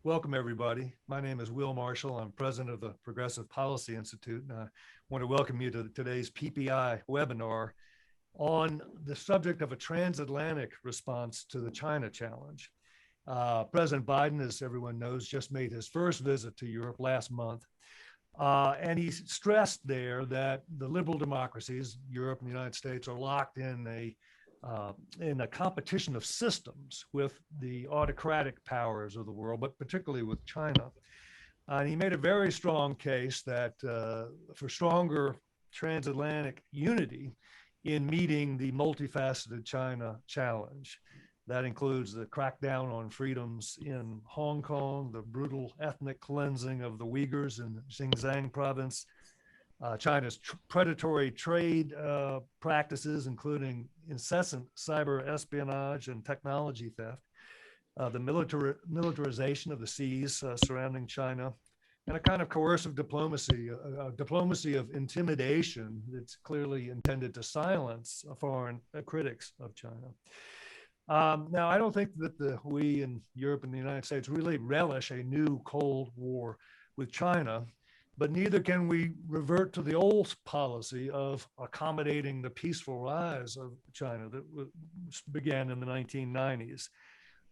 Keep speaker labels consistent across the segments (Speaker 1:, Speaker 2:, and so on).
Speaker 1: Welcome, everybody. My name is Will Marshall. I'm president of the Progressive Policy Institute, and I want to welcome you to today's PPI webinar on the subject of a transatlantic response to the China challenge. President Biden, as everyone knows, just made his first visit to Europe last month. And he stressed there that the liberal democracies, Europe and the United States, are locked in a competition of systems with the autocratic powers of the world, but particularly with China. And he made a very strong case that for stronger transatlantic unity in meeting the multifaceted China challenge. That includes the crackdown on freedoms in Hong Kong, the brutal ethnic cleansing of the Uyghurs in Xinjiang province, China's predatory trade practices, including incessant cyber espionage and technology theft, the militarization of the seas surrounding China, and a kind of coercive diplomacy, a diplomacy of intimidation that's clearly intended to silence foreign critics of China. Now, I don't think that we in Europe and the United States really relish a new Cold War with China, but neither can we revert to the old policy of accommodating the peaceful rise of China that began in the 1990s.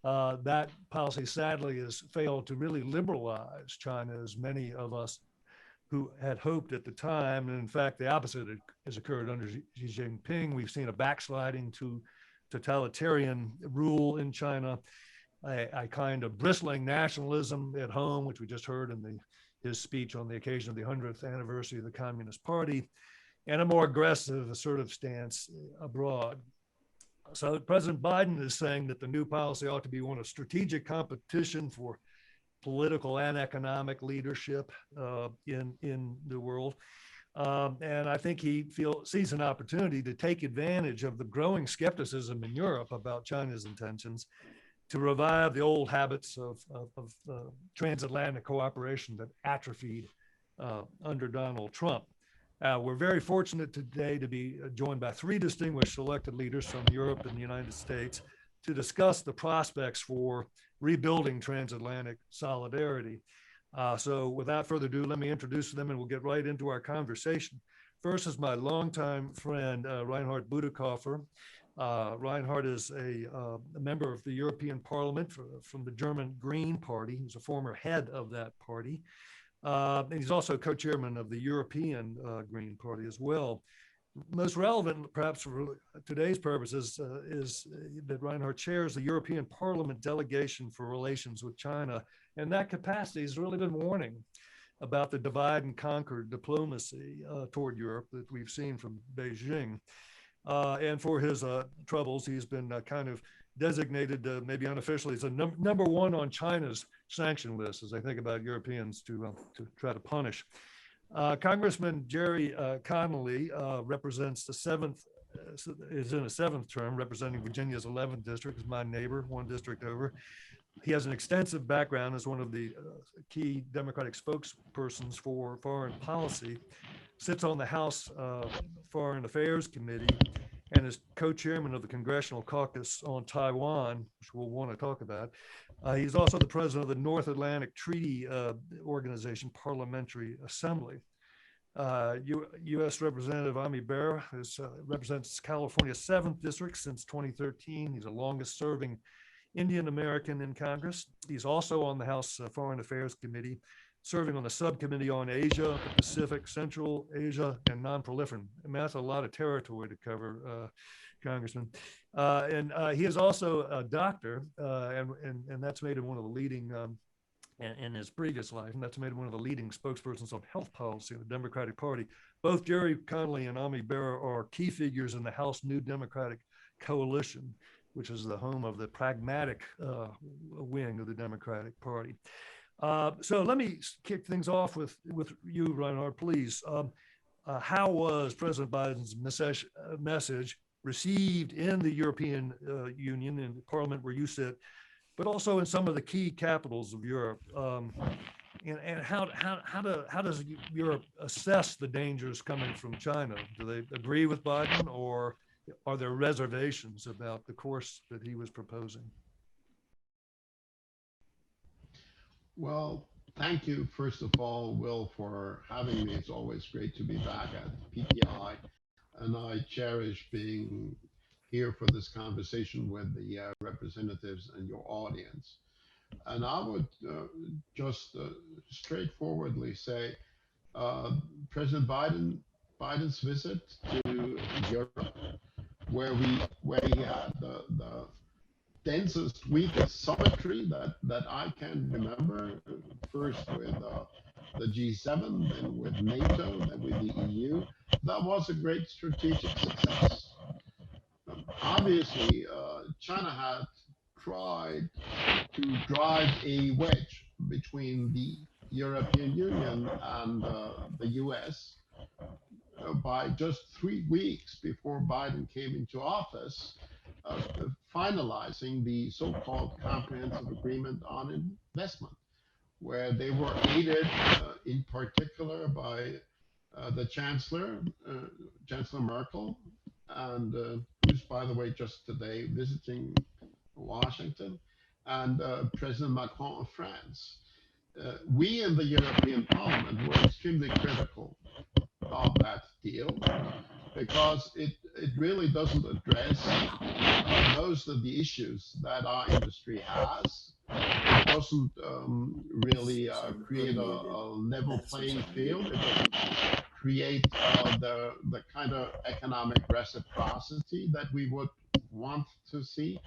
Speaker 1: That policy sadly has failed to really liberalize China, as many of us who had hoped at the time. And in fact, the opposite has occurred under Xi Jinping. We've seen a backsliding to totalitarian rule in China, a kind of bristling nationalism at home, which we just heard in his speech on the occasion of the 100th anniversary of the Communist Party, and a more aggressive, assertive stance abroad. So President Biden is saying that the new policy ought to be one of strategic competition for political and economic leadership in the world. And I think he sees an opportunity to take advantage of the growing skepticism in Europe about China's intentions to revive the old habits of transatlantic cooperation that atrophied under Donald Trump. We're very fortunate today to be joined by three distinguished elected leaders from Europe and the United States to discuss the prospects for rebuilding transatlantic solidarity. So without further ado, let me introduce them and we'll get right into our conversation. First is my longtime friend, Reinhard Bütikofer. Reinhard is a member of the European Parliament from the German Green Party. He's a former head of that party. And he's also co-chairman of the European Green Party as well. Most relevant, perhaps for today's purposes, is that Reinhard chairs the European Parliament delegation for relations with China. And that capacity has really been warning about the divide and conquer diplomacy toward Europe that we've seen from Beijing. And for his troubles, he's been kind of designated, maybe unofficially, as a number one on China's sanction list, as I think about Europeans to try to punish. Congressman Gerry Connolly represents the is in a seventh term, representing Virginia's 11th district, is my neighbor, one district over. He has an extensive background as one of the key Democratic spokespersons for foreign policy, sits on the House Foreign Affairs Committee, and is co-chairman of the Congressional Caucus on Taiwan, which we'll want to talk about. He's also the president of the North Atlantic Treaty Organization Parliamentary Assembly. U.S. Representative Bera represents California's 7th district since 2013. He's the longest serving Indian American in Congress. He's also on the House Foreign Affairs Committee, serving on the subcommittee on Asia, the Pacific, Central Asia, and non-proliferation. I mean, that's a lot of territory to cover, Congressman. And he is also a doctor, and that's made him one of the leading, in his previous life, and that's made him one of the leading spokespersons on health policy in the Democratic Party. Both Gerry Connolly and Bera are key figures in the House New Democratic Coalition, which is the home of the pragmatic wing of the Democratic Party. So let me kick things off with you, Reinhard, please. How was President Biden's message received in the European Union, in the Parliament where you sit, but also in some of the key capitals of Europe? And how does Europe assess the dangers coming from China? Do they agree with Biden, or are there reservations about the course that he was proposing?
Speaker 2: Well, thank you, first of all, Will, for having me. It's always great to be back at PPI, and I cherish being here for this conversation with the representatives and your audience. And I would just straightforwardly say President Biden's visit to Europe, where he had the densest, weakest symmetry that I can remember. First with the G7, then with NATO, then with the EU. That was a great strategic success. Obviously, China had tried to drive a wedge between the European Union and the US by just 3 weeks before Biden came into office, uh, finalizing the so-called Comprehensive Agreement on Investment, where they were aided in particular by the uh, Chancellor Merkel, and who's, by the way, just today visiting Washington, and President Macron of France. We in the European Parliament were extremely critical of that deal because it really doesn't address most of the issues that our industry has. It doesn't really create a level playing field. It doesn't create the kind of economic reciprocity that we would want to see,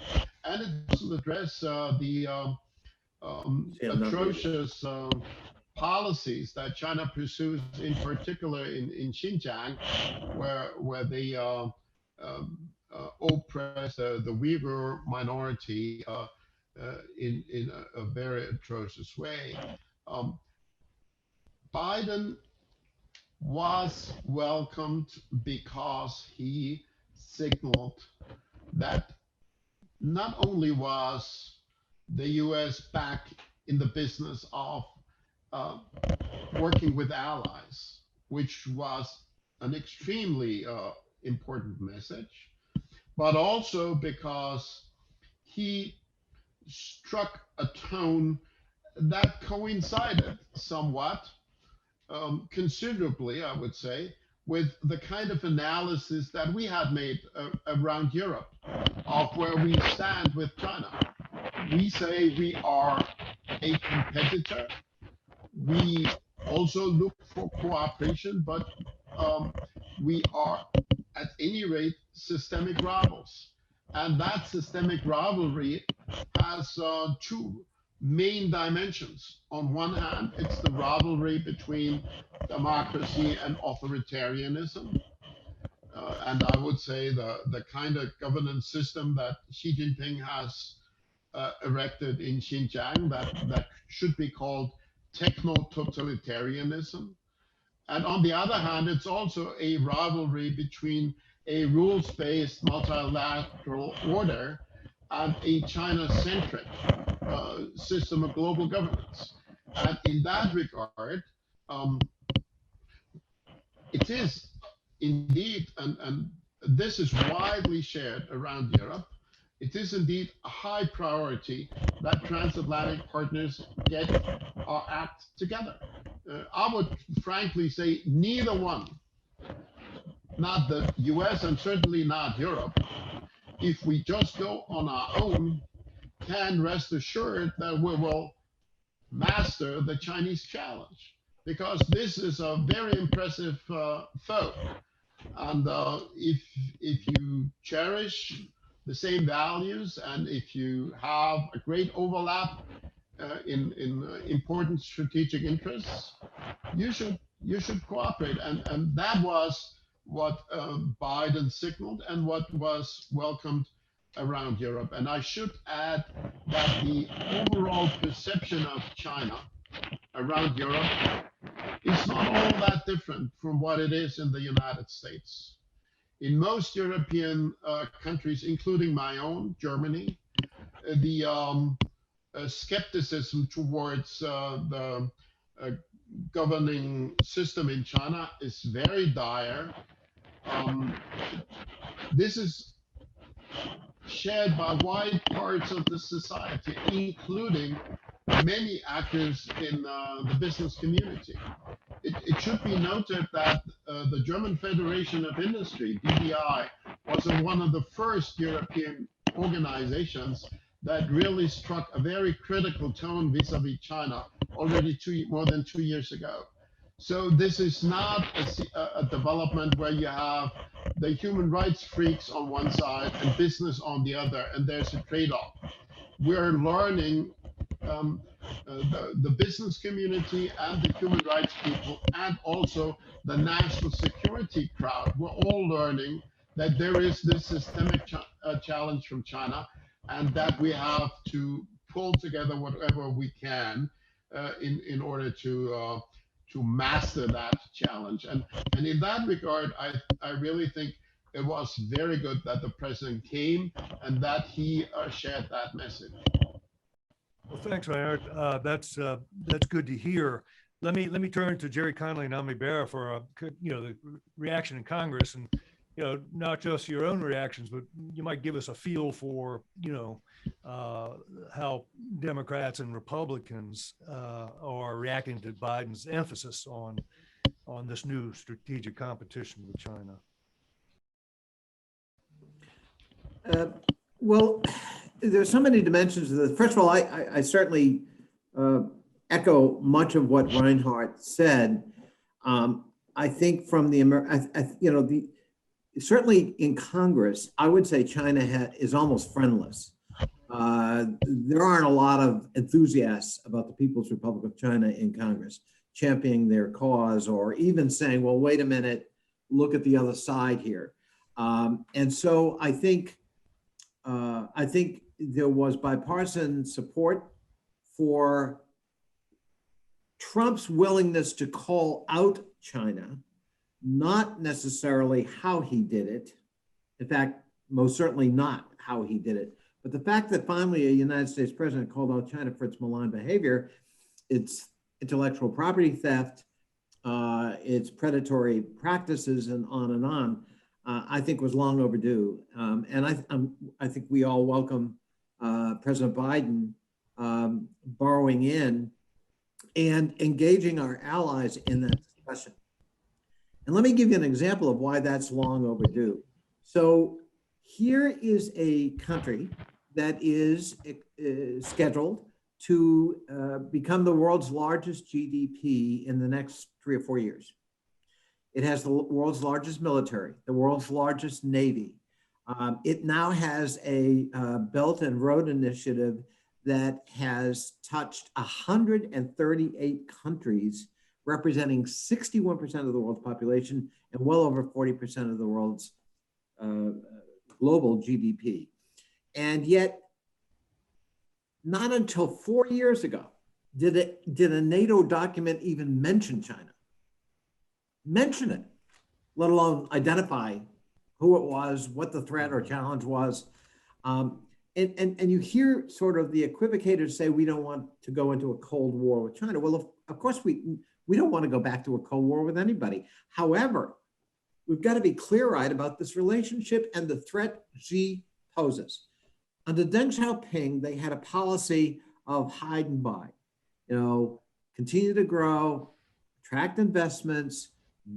Speaker 2: and it doesn't address the atrocious policies that China pursues, in particular in Xinjiang, where they oppress the Uyghur minority in a very atrocious way. Um, Biden was welcomed because he signaled that not only was the U.S. back in the business of uh, working with allies, which was an extremely important message, but also because he struck a tone that coincided somewhat, considerably, I would say, with the kind of analysis that we had made around Europe of where we stand with China. We say we are a competitor. We also look for cooperation, but um, we are, at any rate, systemic rivals. And that systemic rivalry has two main dimensions. On one hand, it's the rivalry between democracy and authoritarianism. And I would say the kind of governance system that Xi Jinping has erected in Xinjiang that should be called techno-totalitarianism. And on the other hand, it's also a rivalry between a rules-based multilateral order and a China-centric system of global governance. And in that regard, um, it is indeed, and this is widely shared around Europe, it is indeed a high priority that transatlantic partners get our act together. I would frankly say neither one, not the US and certainly not Europe, if we just go on our own, can rest assured that we will master the Chinese challenge. Because this is a very impressive foe. And if you cherish the same values and if you have a great overlap in important strategic interests, you should cooperate. And that was what Biden signaled and what was welcomed around Europe. And I should add that the overall perception of China around Europe is not all that different from what it is in the United States. In most European countries, including my own, Germany, the skepticism towards the uh, governing system in China is very dire. Um, this is shared by wide parts of the society, including many actors in the business community. It should be noted that the German Federation of Industry, DDI, was one of the first European organizations that really struck a very critical tone vis-a-vis China already more than 2 years ago. So this is not a development where you have the human rights freaks on one side and business on the other, and there's a trade-off. We're learning, um, the business community and the human rights people and also the national security crowd, we're all learning that there is this systemic challenge from China, and that we have to pull together whatever we can in order to master that challenge. And in that regard, I really think it was very good that the president came and that he shared that message.
Speaker 1: Well, thanks, Reinhard. That's good to hear. Let me turn to Gerry Connolly and Bera for the reaction in Congress, and not just your own reactions, but you might give us a feel for how Democrats and Republicans are reacting to Biden's emphasis on this new strategic competition with China.
Speaker 3: Well, there's so many dimensions to this. First of all, I certainly echo much of what Reinhard said. I think from certainly in Congress, I would say China is almost friendless. There aren't a lot of enthusiasts about the People's Republic of China in Congress championing their cause, or even saying, well, wait a minute, look at the other side here. And so I think there was bipartisan support for Trump's willingness to call out China, not necessarily how he did it. In fact, most certainly not how he did it. But the fact that finally a United States president called out China for its malign behavior, its intellectual property theft, its predatory practices, and on, I think was long overdue. And I think we all welcome President Biden borrowing in and engaging our allies in that discussion. And let me give you an example of why that's long overdue. So here is a country that is scheduled to become the world's largest GDP in the next 3 or 4 years. It has the world's largest military, the world's largest Navy. It now has a Belt and Road Initiative that has touched 138 countries, representing 61% of the world's population and well over 40% of the world's global GDP. And yet, not until 4 years ago did a NATO document even mention China. Mention it, let alone identify who it was, what the threat or challenge was. And you hear sort of the equivocators say we don't want to go into a Cold War with China. Well, of course we don't want to go back to a Cold War with anybody. However, we've got to be clear-eyed about this relationship and the threat Xi poses. Under Deng Xiaoping, they had a policy of hide and buy, continue to grow, attract investments,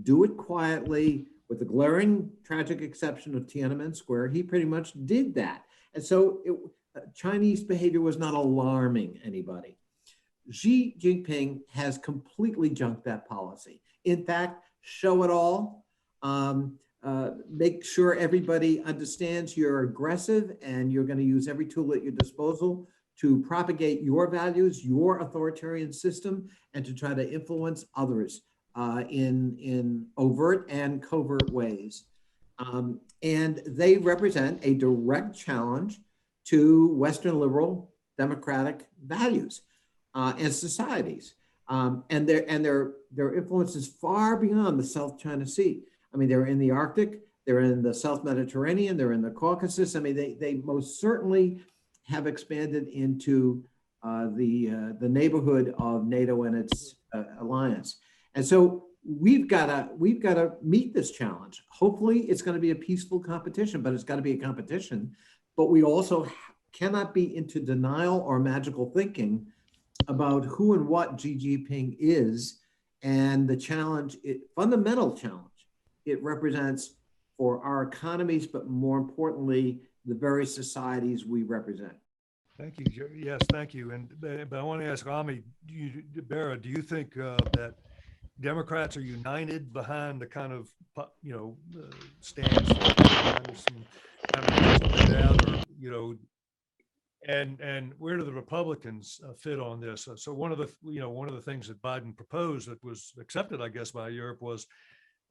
Speaker 3: do it quietly. With the glaring tragic exception of Tiananmen Square, he pretty much did that. And so Chinese behavior was not alarming anybody. Xi Jinping has completely junked that policy. In fact, show it all, make sure everybody understands you're aggressive and you're going to use every tool at your disposal to propagate your values, your authoritarian system, and to try to influence others in overt and covert ways. And they represent a direct challenge to Western liberal democratic values and societies. And their influence is far beyond the South China Sea. I mean, they're in the Arctic, they're in the South Mediterranean, they're in the Caucasus. I mean, they most certainly have expanded into the neighborhood of NATO and its alliance. And so we've got to meet this challenge. Hopefully it's going to be a peaceful competition, but it's got to be a competition. But we also cannot be into denial or magical thinking about who and what Xi Jinping is and the challenge, fundamental challenge it represents for our economies, but more importantly, the very societies we represent.
Speaker 1: Thank you. Yes, thank you. But I want to ask Ami, Bera, do you think that Democrats are united behind the kind of stance behind this and where do the Republicans fit on this? So one of the things that Biden proposed that was accepted, I guess, by Europe was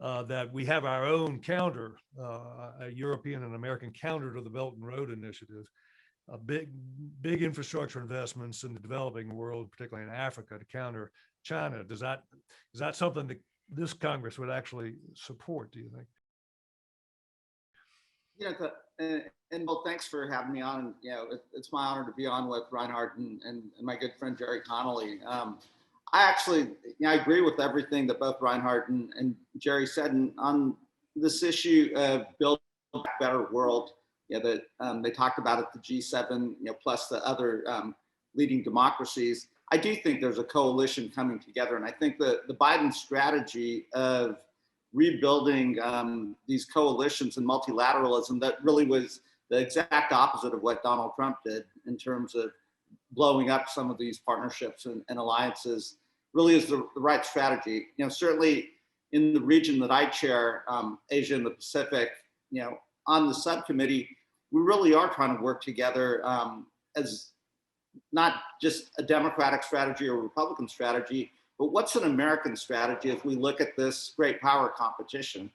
Speaker 1: that we have our own counter, a European and American counter to the Belt and Road Initiative, big infrastructure investments in the developing world, particularly in Africa, to counter China. Is that something that this Congress would actually support, do you think?
Speaker 4: And well, thanks for having me on. It's my honor to be on with Reinhard and my good friend Gerry Connolly. I agree with everything that both Reinhard and Gerry said. And on this issue of building a better world, that they talked about at the G7, plus the other leading democracies. I do think there's a coalition coming together, and I think that the Biden strategy of rebuilding these coalitions and multilateralism, that really was the exact opposite of what Donald Trump did in terms of blowing up some of these partnerships and alliances, really is the right strategy. Certainly in the region that I chair, Asia and the Pacific, on the subcommittee, we really are trying to work together as not just a Democratic strategy or Republican strategy, but what's an American strategy if we look at this great power competition.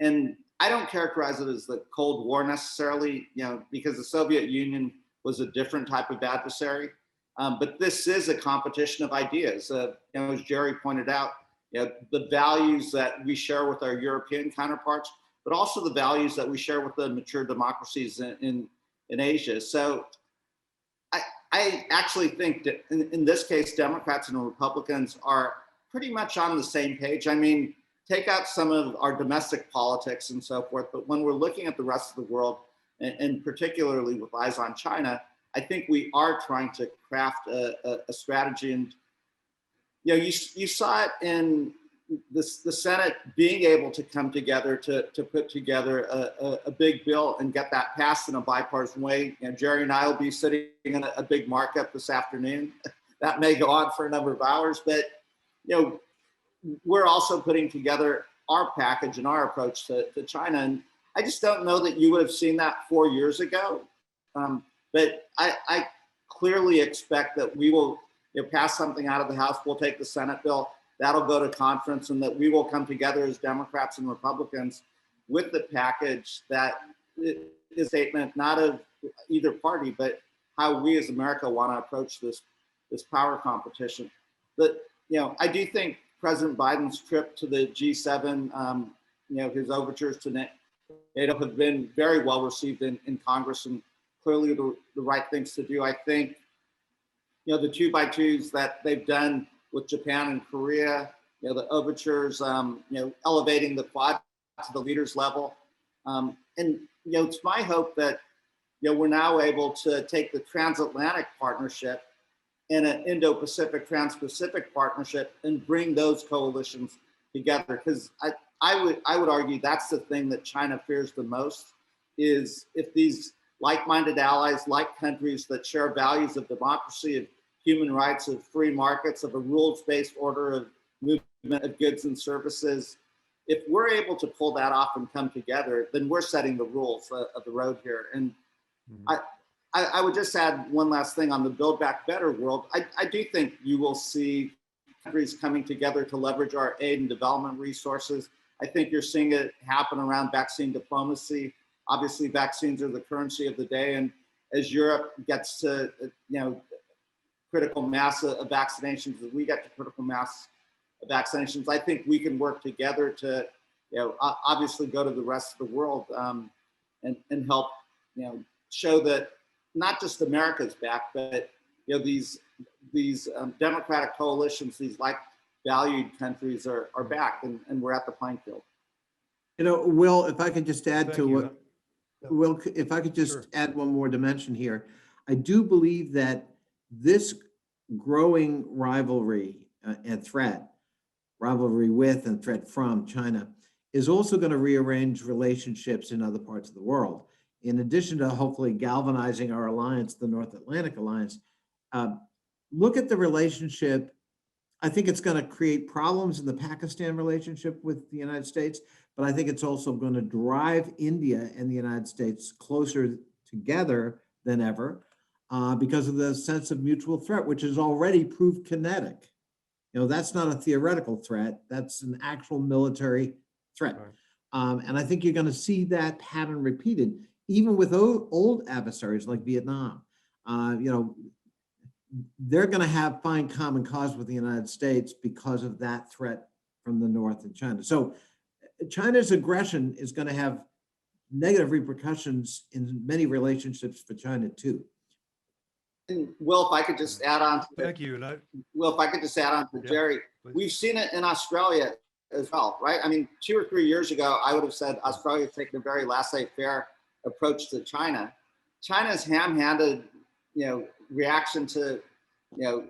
Speaker 4: And I don't characterize it as the Cold War necessarily, because the Soviet Union was a different type of adversary. But this is a competition of ideas. As Gerry pointed out, the values that we share with our European counterparts, but also the values that we share with the mature democracies in Asia. So I actually think that in this case, Democrats and Republicans are pretty much on the same page. I mean, take out some of our domestic politics and so forth, but when we're looking at the rest of the world, and particularly with eyes on China, I think we are trying to craft a strategy. And you saw it in the Senate being able to come together to put together a big bill and get that passed in a bipartisan way. Gerry and I will be sitting in a big markup this afternoon. That may go on for a number of hours, but we're also putting together our package and our approach to China. And I just don't know that you would have seen that 4 years ago. But I clearly expect that we will pass something out of the House. We'll take the Senate bill. That'll go to conference, and that we will come together as Democrats and Republicans with the package that is a statement not of either party, but how we as America want to approach this power competition. But I do think President Biden's trip to the G7, his overtures to NATO have been very well received in Congress, and clearly the right things to do. I think the 2x2s that they've done with Japan and Korea, the overtures, elevating the Quad to the leaders level. And it's my hope that we're now able to take the transatlantic partnership and an Indo-Pacific, Trans-Pacific partnership and bring those coalitions together. Because I would argue that's the thing that China fears the most, is if these like-minded allies, like countries that share values of democracy, of human rights, of free markets, of a rules-based order of movement of goods and services, if we're able to pull that off and come together, then we're setting the rules of the road here. And I would just add one last thing on the Build Back Better world. I do think you will see countries coming together to leverage our aid and development resources. I think you're seeing it happen around vaccine diplomacy. Obviously, vaccines are the currency of the day. And as Europe gets to, critical mass of vaccinations, as we get to critical mass of vaccinations, I think we can work together to, obviously go to the rest of the world and help, show that not just America's back, but these democratic coalitions, these like valued countries are back, and we're at the playing field.
Speaker 3: Will, if I could just add
Speaker 1: Thank
Speaker 3: to
Speaker 1: you.
Speaker 3: what, Will, if I could just
Speaker 1: Sure.
Speaker 3: add one more dimension here, I do believe that this growing rivalry and threat, rivalry with and threat from China, is also going to rearrange relationships in other parts of the world. In addition to hopefully galvanizing our alliance, the North Atlantic Alliance, look at the relationship. I think it's going to create problems in the Pakistan relationship with the United States, but I think it's also going to drive India and the United States closer together than ever because of the sense of mutual threat, which is already proved kinetic. You know, that's not a theoretical threat, that's an actual military threat. Right. And I think you're going to see that pattern repeated, even with old adversaries like Vietnam. You know, they're going to find common cause with the United States because of that threat from the North and China. So China's aggression is going to have negative repercussions in many relationships for China too.
Speaker 4: And Will, if I could just add on to
Speaker 1: Thank you.
Speaker 4: Will, if I could just add on to Gerry, we've seen it in Australia as well, right? I mean, 2 or 3 years ago, I would have said Australia taking a very laissez-faire approach to China. China's ham-handed, you know, reaction to, you know,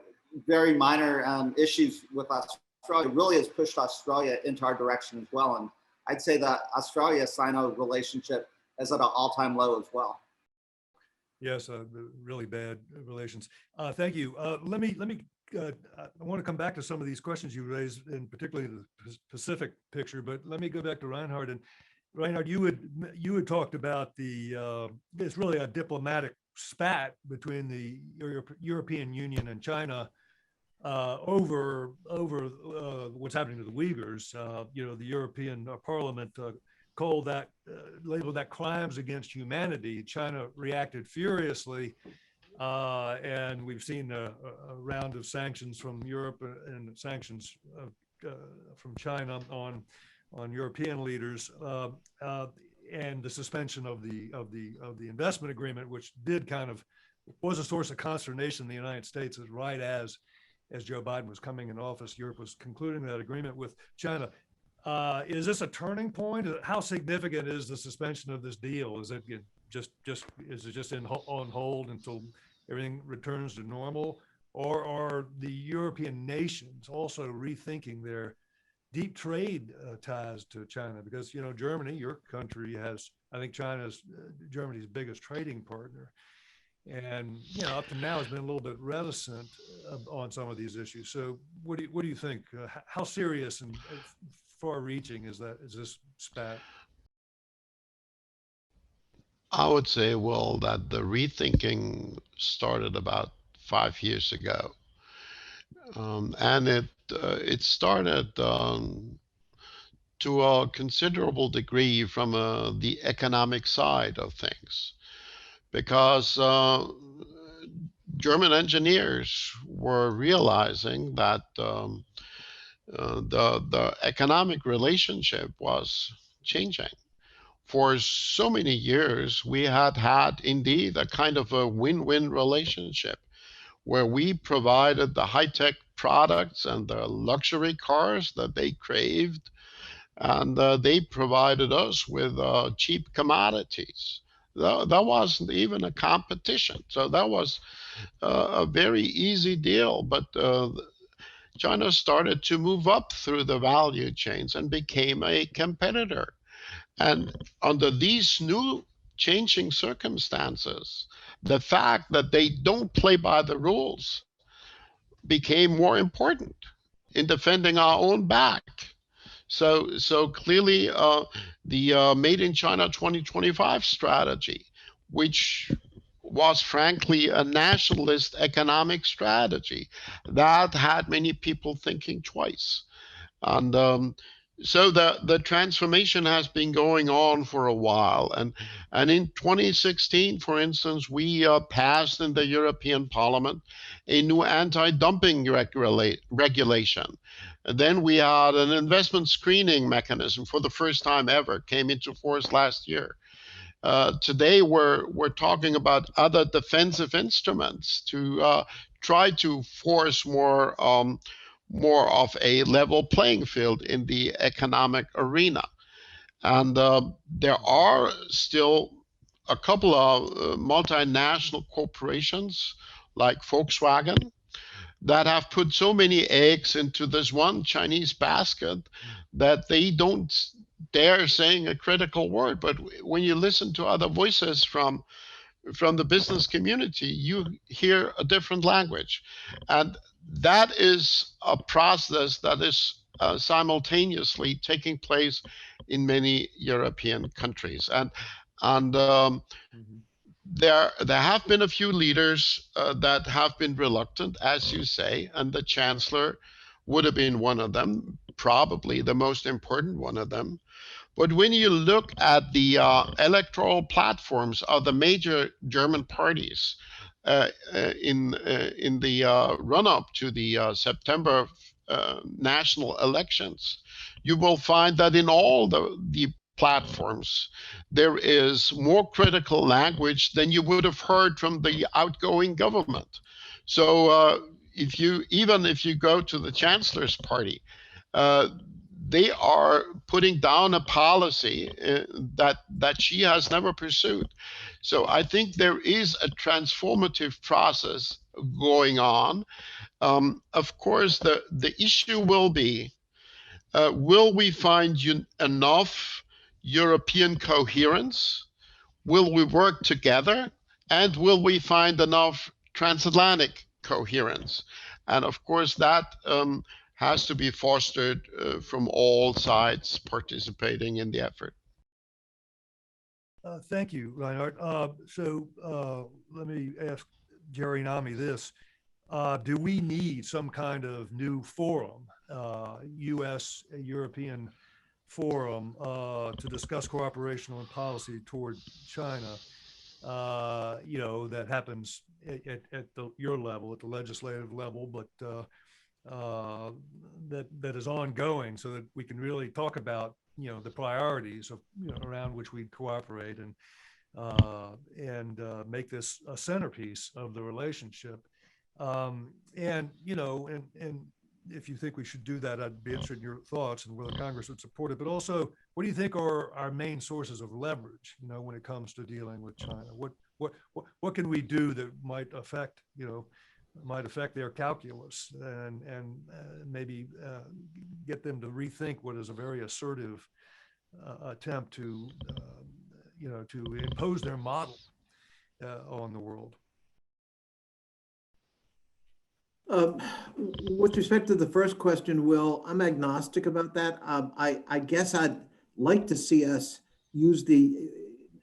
Speaker 4: very minor issues with Australia really has pushed Australia into our direction as well. And I'd say that Australia-Sino relationship is at an all-time low as well.
Speaker 1: Yes, really bad relations. Thank you. Let me. I want to come back to some of these questions you raised, in particularly the Pacific picture. But let me go back to Reinhard. And Reinhard, you had talked about it's really a diplomatic spat between the European Union and China over what's happening to the Uyghurs. You know, the European Parliament labeled that crimes against humanity. China reacted furiously, and we've seen a round of sanctions from Europe and sanctions from China on European leaders, and the suspension of the investment agreement, which was a source of consternation in the United States, right as Joe Biden was coming in office. Europe was concluding that agreement with China. Is this a turning point? How significant is the suspension of this deal? Is it just on hold until everything returns to normal, or are the European nations also rethinking their deep trade ties to China? Because, you know, Germany, your country, has, I think China's Germany's biggest trading partner, and, you know, up to now has been a little bit reticent on some of these issues. So what do you think? How serious and far-reaching is this spat?
Speaker 2: I would say, well, that the rethinking started about 5 years ago, and it started to a considerable degree from the economic side of things, because German engineers were realizing that the economic relationship was changing. For so many years, we had indeed a kind of a win-win relationship where we provided the high-tech products and the luxury cars that they craved, and they provided us with cheap commodities. That wasn't even a competition. So that was a very easy deal. But China started to move up through the value chains and became a competitor. And under these new changing circumstances, the fact that they don't play by the rules became more important in defending our own back. So clearly, the Made in China 2025 strategy, which was frankly a nationalist economic strategy, that had many people thinking twice. And so the transformation has been going on for a while. And in 2016, for instance, we passed in the European Parliament a new anti-dumping regulation. And then we had an investment screening mechanism for the first time ever, came into force last year. Today, we're talking about other defensive instruments to try to force more of a level playing field in the economic arena. And there are still a couple of multinational corporations like Volkswagen that have put so many eggs into this one Chinese basket that they don't dare saying a critical word. But when you listen to other voices from the business community, you hear a different language. And that is a process that is simultaneously taking place in many European countries. And
Speaker 1: Mhm.
Speaker 2: there have been a few leaders that have been reluctant, as you say, and the chancellor would have been one of them, probably the most important one of them. But when you look at the electoral platforms of the major German parties in the run-up to the September national elections, you will find that in all the platforms, there is more critical language than you would have heard from the outgoing government. So even if you go to the chancellor's party, uh, they are putting down a policy that she has never pursued. So I think there is a transformative process going on. Of course, the issue will be, will we find enough European coherence? Will we work together? And will we find enough transatlantic coherence? And of course, that has to be fostered from all sides participating in the effort.
Speaker 1: Thank you, Reinhard. Let me ask Gerry Nami this. Do we need some kind of new forum, U.S. European forum, to discuss cooperation on policy toward China? That happens at your level, at the legislative level, but that is ongoing, so that we can really talk about the priorities of around which we cooperate and make this a centerpiece of the relationship. And if you think we should do that, I'd be interested in your thoughts and whether Congress would support it. But also, what do you think are our main sources of leverage, when it comes to dealing with China? What can we do that might affect their calculus and maybe get them to rethink what is a very assertive attempt to impose their model on the world?
Speaker 3: With respect to the first question, Will, I'm agnostic about that. I guess I'd like to see us use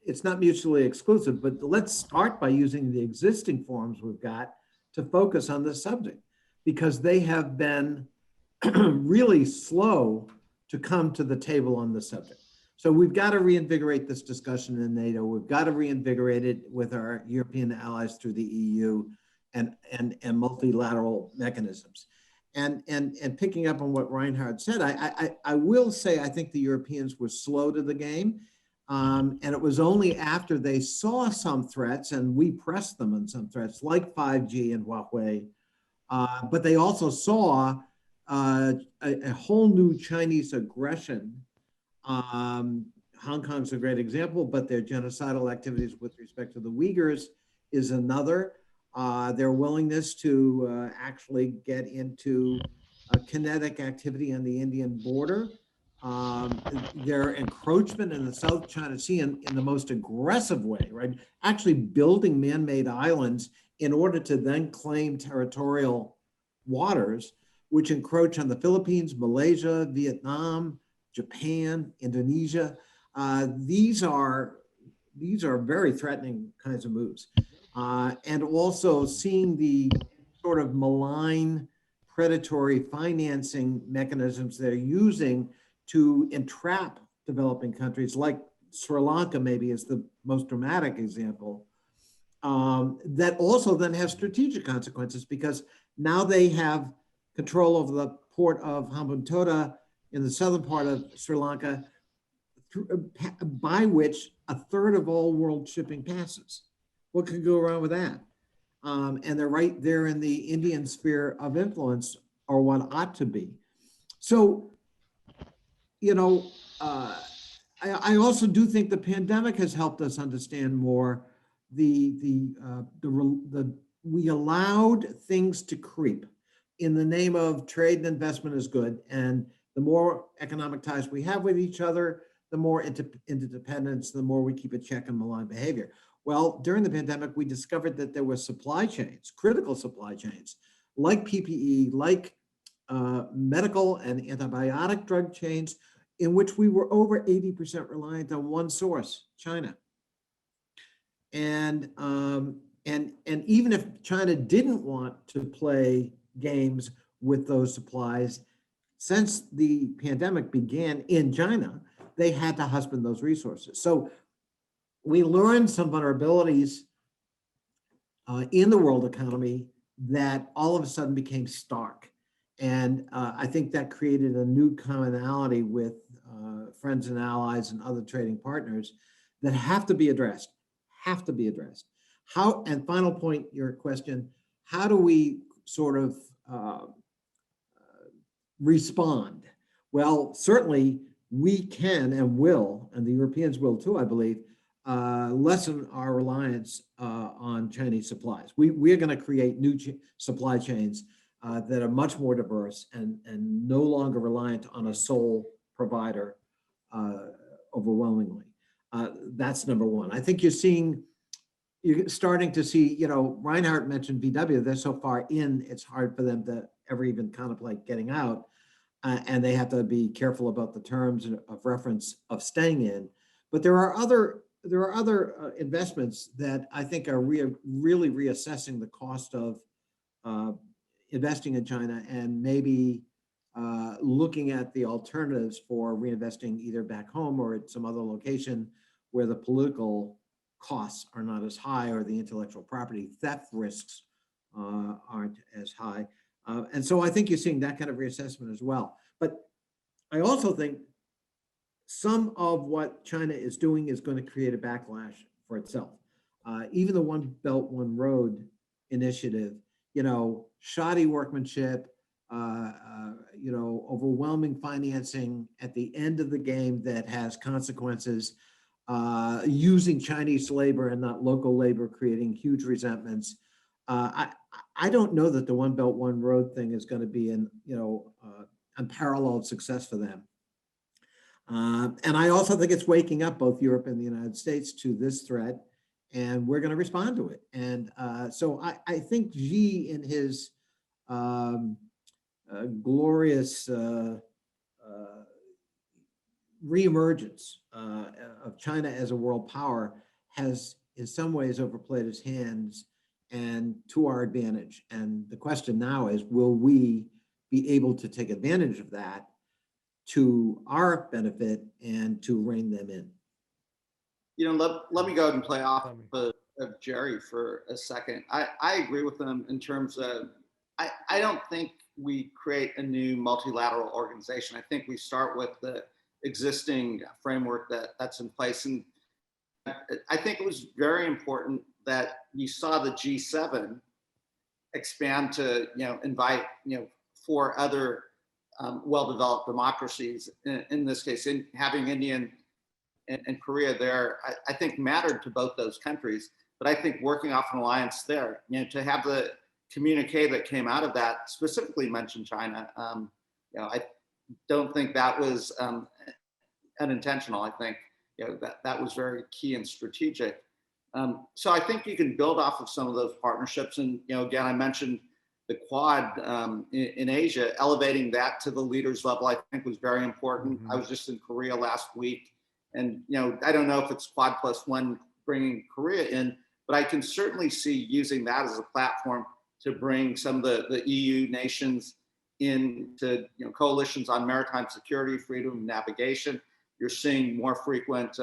Speaker 3: it's not mutually exclusive, but let's start by using the existing forums we've got to focus on this subject, because they have been really slow to come to the table on the subject. So we've got to reinvigorate this discussion in NATO. We've got to reinvigorate it with our European allies through the EU and multilateral mechanisms. And picking up on what Reinhard said, I will say I think the Europeans were slow to the game. And it was only after they saw some threats, and we pressed them on some threats like 5G and Huawei, but they also saw a whole new Chinese aggression. Hong Kong's a great example, but their genocidal activities with respect to the Uyghurs is another. Their willingness to actually get into kinetic activity on the Indian border, their encroachment in the South China Sea in the most aggressive way, right? Actually building man-made islands in order to then claim territorial waters, which encroach on the Philippines, Malaysia, Vietnam, Japan, Indonesia. These are very threatening kinds of moves. And also seeing the sort of malign predatory financing mechanisms they're using to entrap developing countries, like Sri Lanka maybe is the most dramatic example, that also then have strategic consequences, because now they have control over the port of Hambantota in the southern part of Sri Lanka, by which a third of all world shipping passes. What could go wrong with that? And they're right there in the Indian sphere of influence, or what ought to be. So, I also do think the pandemic has helped us understand more. We allowed things to creep. in the name of trade and investment is good. And the more economic ties we have with each other, the more interdependence, the more we keep a check on malign behavior. Well, during the pandemic, we discovered that there were supply chains, critical supply chains, like PPE, like medical and antibiotic drug chains, in which we were over 80% reliant on one source, China. And even if China didn't want to play games with those supplies, since the pandemic began in China, they had to husband those resources. So we learned some vulnerabilities in the world economy that all of a sudden became stark. And I think that created a new commonality with friends and allies and other trading partners that have to be addressed, How, and final point, your question, how do we sort of respond? Well, certainly we can and will, and the Europeans will too, I believe, lessen our reliance on Chinese supplies. We're going to create new supply chains that are much more diverse and no longer reliant on a sole provider overwhelmingly. That's number one. I think you're starting to see, Reinhard mentioned VW, they're so far in, it's hard for them to ever even contemplate getting out. And they have to be careful about the terms of reference of staying in. But there are other investments that I think are really reassessing the cost of investing in China and maybe looking at the alternatives for reinvesting either back home or at some other location where the political costs are not as high or the intellectual property theft risks aren't as high. And so I think you're seeing that kind of reassessment as well. But I also think some of what China is doing is going to create a backlash for itself. Even the One Belt, One Road initiative, shoddy workmanship, overwhelming financing at the end of the game that has consequences, using Chinese labor and not local labor, creating huge resentments. I don't know that the One Belt, One Road thing is going to be an unparalleled success for them. And I also think it's waking up both Europe and the United States to this threat, and we're going to respond to it. And so I think Xi, in his glorious reemergence of China as a world power, has in some ways overplayed his hands and to our advantage. And the question now is, will we be able to take advantage of that to our benefit and to rein them in?
Speaker 4: Let me go ahead and play off of Gerry for a second. I agree with him in terms of, I don't think we create a new multilateral organization. I think we start with the existing framework that's in place. And I think it was very important that you saw the G7 expand to, invite, 4 other well-developed democracies, in this case, in having India and Korea there, I think mattered to both those countries. But I think working off an alliance there, to have the communique that came out of that specifically mentioned China, I don't think that was unintentional. I think that was very key and strategic. So I think you can build off of some of those partnerships. And again, I mentioned the Quad in Asia, elevating that to the leaders level, I think was very important. I was just in Korea last week, and I don't know if it's Quad +1 bringing Korea in, but I can certainly see using that as a platform to bring some of the EU nations into coalitions on maritime security, freedom of navigation. You're seeing more frequent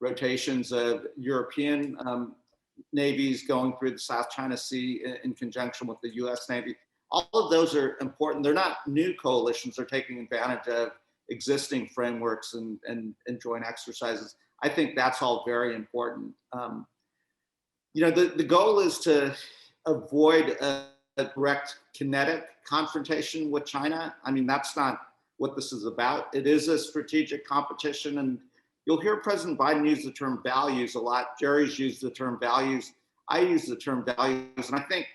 Speaker 4: rotations of European navies going through the South China Sea in conjunction with the US Navy. All of those are important. They're not new coalitions. They're taking advantage of existing frameworks and joint exercises. I think that's all very important. The goal is to avoid a direct kinetic confrontation with China. I mean, that's not what this is about. It is a strategic competition, and you'll hear President Biden use the term values a lot. Gerry's used the term values. I use the term values, and I think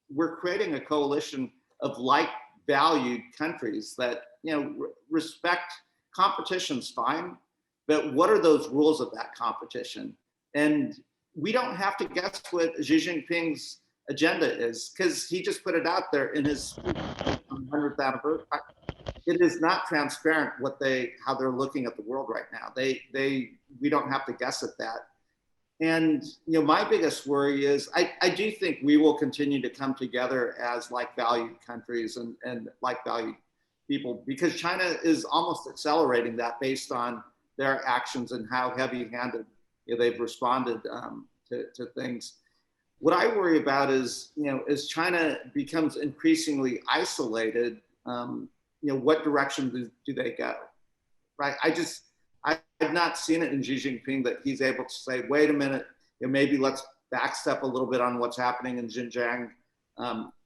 Speaker 4: we're creating a coalition of like valued countries that, respect competition's fine, but what are those rules of that competition? And we don't have to guess what Xi Jinping's agenda is, because he just put it out there in his 100th anniversary. It is not transparent how they're looking at the world right now. We don't have to guess at that. And my biggest worry is I do think we will continue to come together as like valued countries and like valued people, because China is almost accelerating that based on their actions and how heavy-handed they've responded to things. What I worry about is, as China becomes increasingly isolated, what direction do they go, right? I've not seen it in Xi Jinping that he's able to say, wait a minute, maybe let's backstep a little bit on what's happening in Xinjiang.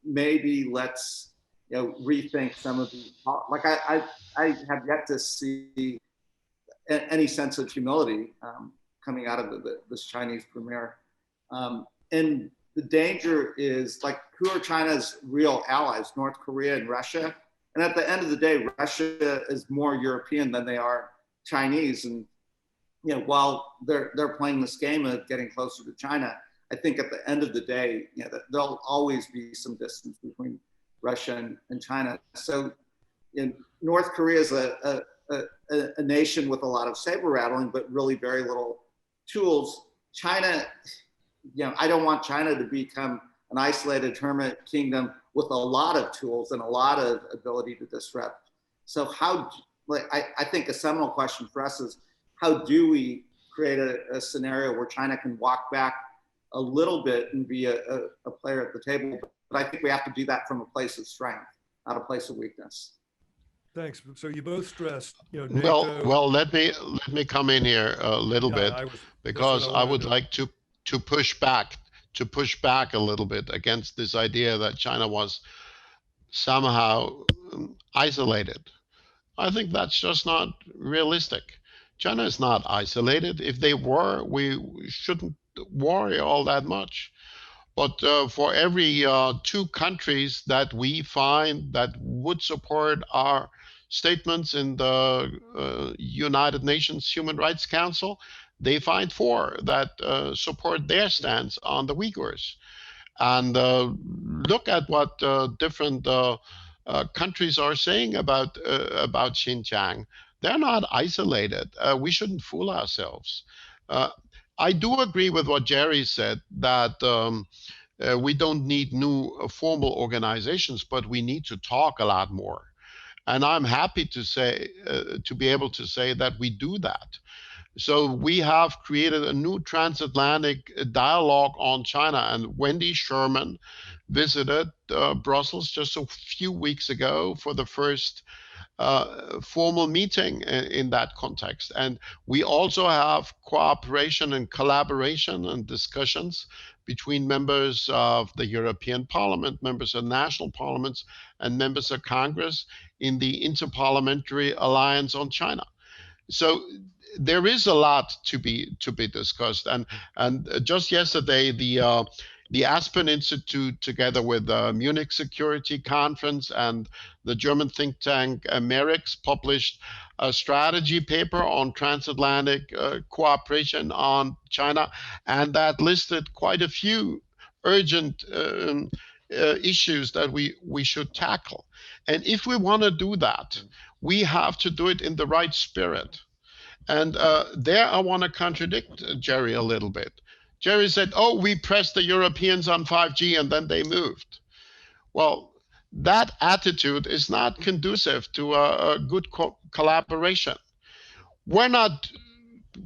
Speaker 4: Maybe let's rethink some of the, like I have yet to see any sense of humility coming out of this Chinese premier. And the danger is, like, who are China's real allies? North Korea and Russia. And at the end of the day, Russia is more European than they are Chinese. And while they're playing this game of getting closer to China, I think at the end of the day, there'll always be some distance between Russia and China. So North Korea is a nation with a lot of saber rattling, but really very little tools. China, I don't want China to become an isolated hermit kingdom with a lot of tools and a lot of ability to disrupt. So I think a seminal question for us is, how do we create a scenario where China can walk back a little bit and be a player at the table? But I think we have to do that from a place of strength, not a place of weakness.
Speaker 1: Thanks. So you both stressed, NATO.
Speaker 5: Well, let me come in here a little bit, because I would like to push back a little bit against this idea that China was somehow isolated. I think that's just not realistic. China is not isolated. If they were, we shouldn't worry all that much. But for every 2 countries that we find that would support our statements in the United Nations Human Rights Council, they find 4 that support their stance on the Uyghurs. And look at what different countries are saying about Xinjiang. They're not isolated. We shouldn't fool ourselves. I do agree with what Gerry said, that we don't need new formal organizations, but we need to talk a lot more. And I'm happy to say, to be able to say that we do that. So we have created a new transatlantic dialogue on China, and Wendy Sherman visited Brussels just a few weeks ago for the first formal meeting in that context. And we also have cooperation and collaboration and discussions between members of the European Parliament, members of national parliaments, and members of Congress in the Interparliamentary Alliance on China. So there is a lot to be discussed. And just yesterday, the Aspen Institute, together with the Munich Security Conference and the German think tank MERIX, published a strategy paper on transatlantic cooperation on China, and that listed quite a few urgent issues that we should tackle. And if we want to do that, we have to do it in the right spirit. And there I want to contradict Gerry a little bit. Gerry said, oh, we pressed the Europeans on 5G and then they moved. Well, that attitude is not conducive to a good collaboration. We're not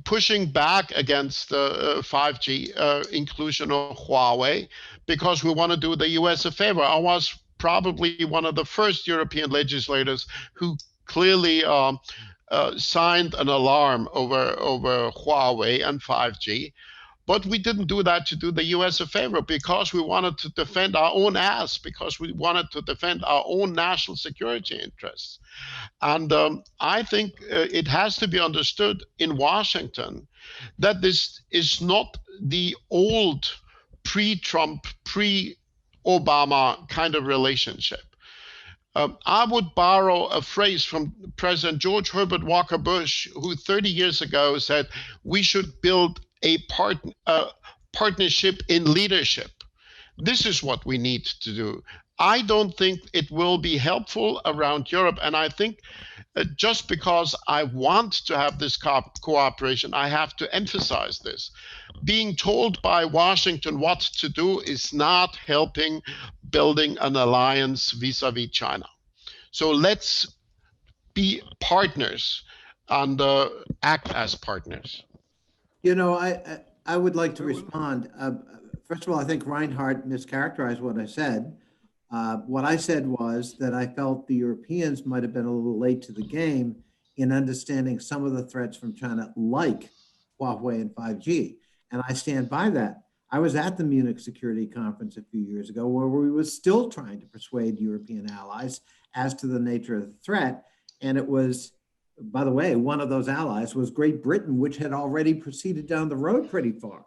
Speaker 5: pushing back against 5G inclusion of Huawei because we want to do the US a favor. I was probably one of the first European legislators who clearly signed an alarm over Huawei and 5G. But we didn't do that to do the US a favor, because we wanted to defend our own ass, because we wanted to defend our own national security interests. And I think it has to be understood in Washington that this is not the old pre-Trump, pre-Obama kind of relationship. I would borrow a phrase from President George Herbert Walker Bush, who 30 years ago said, we should build a partnership in leadership. This is what we need to do. I don't think it will be helpful around Europe. And I think just because I want to have this cooperation, I have to emphasize this. Being told by Washington what to do is not helping building an alliance vis-a-vis China. So let's be partners and act as partners.
Speaker 3: You know, I would like to respond. First of all, I think Reinhard mischaracterized what I said. What I said was that I felt the Europeans might have been a little late to the game in understanding some of the threats from China, like Huawei and 5G. And I stand by that. I was at the Munich Security Conference a few years ago where we were still trying to persuade European allies as to the nature of the threat. And it was, by the way, one of those allies was Great Britain, which had already proceeded down the road pretty far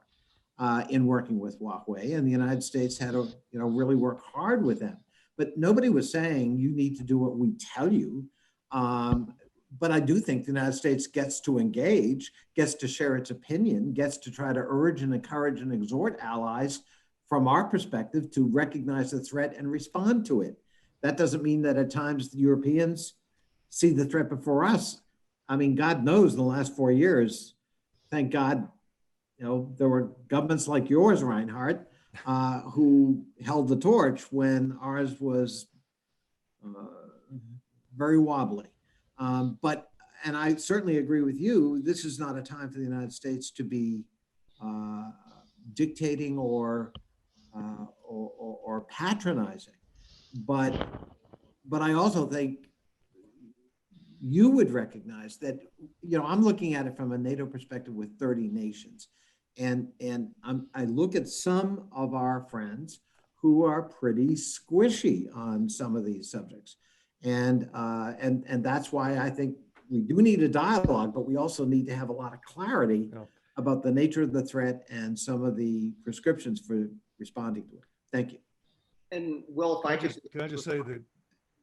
Speaker 3: in working with Huawei, and the United States had to, really work hard with them. But nobody was saying you need to do what we tell you. But I do think the United States gets to engage, gets to share its opinion, gets to try to urge and encourage and exhort allies from our perspective to recognize the threat and respond to it. That doesn't mean that at times the Europeans see the threat before us. I mean, God knows in the last 4 years, thank God, there were governments like yours, Reinhard, who held the torch when ours was very wobbly. And I certainly agree with you, this is not a time for the United States to be dictating or patronizing. But I also think you would recognize that, I'm looking at it from a NATO perspective with 30 nations. And I look at some of our friends who are pretty squishy on some of these subjects. And that's why I think we do need a dialogue, but we also need to have a lot of clarity about the nature of the threat and some of the prescriptions for responding to it. Thank you.
Speaker 4: And Will, if I could,
Speaker 1: can I just say that?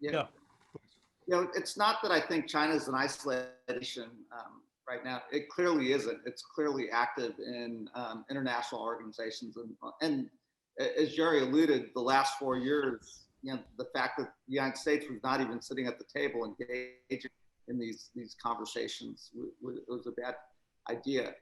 Speaker 1: Yeah.
Speaker 4: It's not that I think China's in isolation right now. It clearly isn't. It's clearly active in international organizations. And as Gerry alluded, the last 4 years, the fact that the United States was not even sitting at the table engaging in these conversations was a bad idea.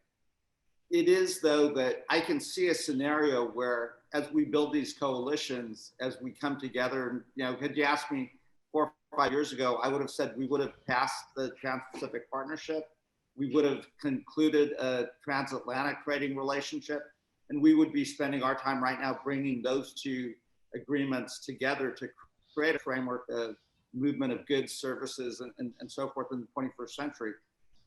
Speaker 4: It is, though, that I can see a scenario where as we build these coalitions, as we come together, had you asked me 4 or 5 years ago, I would have said we would have passed the Trans-Pacific Partnership. We would have concluded a transatlantic trading relationship, and we would be spending our time right now bringing those two agreements together to create a framework of movement of goods, services, and so forth in the 21st century.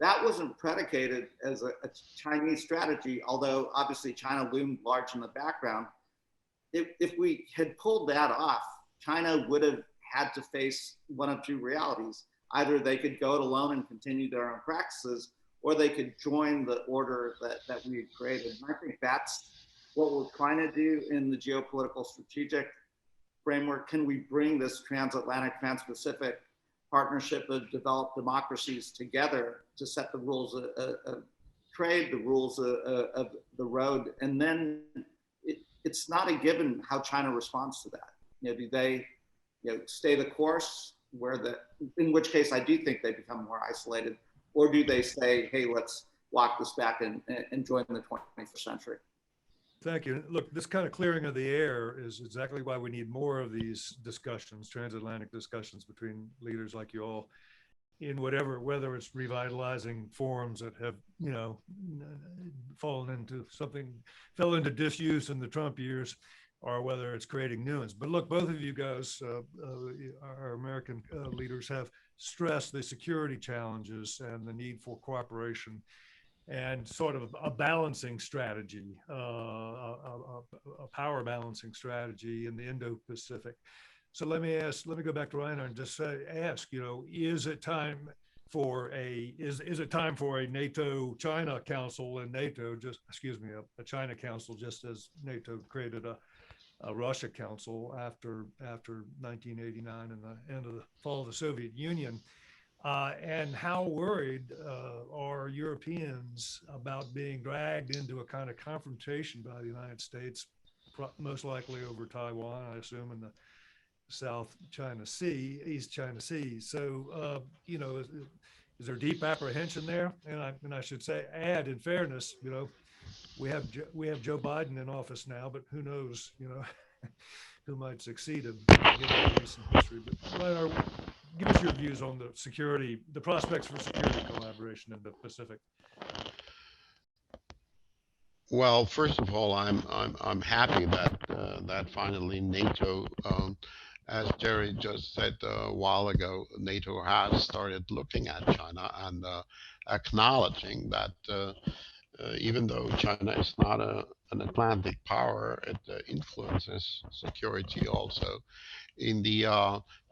Speaker 4: That wasn't predicated as a Chinese strategy, although obviously China loomed large in the background. If we had pulled that off, China would have had to face one of two realities. Either they could go it alone and continue their own practices, or they could join the order that we had created. And I think that's what we're trying to do in the geopolitical strategic framework. Can we bring this transatlantic, trans-Pacific partnership of developed democracies together to set the rules of trade, the rules of the road? And then it's not a given how China responds to that. Do they stay the course, in which case I do think they become more isolated, or do they say, hey, let's walk this back and join the 21st century?
Speaker 1: Thank you. Look, this kind of clearing of the air is exactly why we need more of these discussions, transatlantic discussions between leaders like you all, in whether it's revitalizing forums that have, fell into disuse in the Trump years, or whether it's creating new ones. But look, both of you guys, our American leaders, have stressed the security challenges and the need for cooperation and sort of a balancing strategy, a power balancing strategy in the Indo-Pacific. So let me go back to Reinhard and just ask, is it time for a NATO-China council and NATO a China council, just as NATO created a Russia Council after 1989 and the end of the fall of the Soviet Union. And how worried are Europeans about being dragged into a kind of confrontation by the United States, most likely over Taiwan, I assume, in the South China Sea, East China Sea. So, you know, is there deep apprehension there? And I should say, add in fairness, you know, we have Joe Biden in office now, but who knows, you know, who might succeed him given recent history. But give us your views on the prospects for security collaboration in the Pacific.
Speaker 5: Well, first of all, I'm happy that finally NATO, as Gerry just said a while ago, NATO has started looking at China and acknowledging that even though China is not an Atlantic power, it influences security also. In the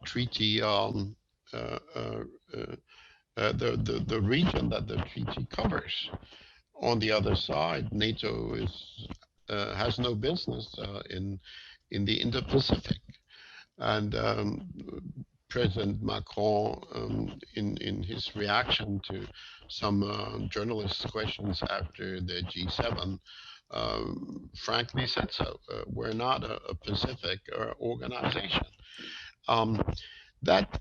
Speaker 5: treaty, the region that the treaty covers. On the other side, NATO has no business in the Indo-Pacific, and President Macron, in his reaction to some journalists' questions after the G7, frankly said so. We're not a Pacific organization. That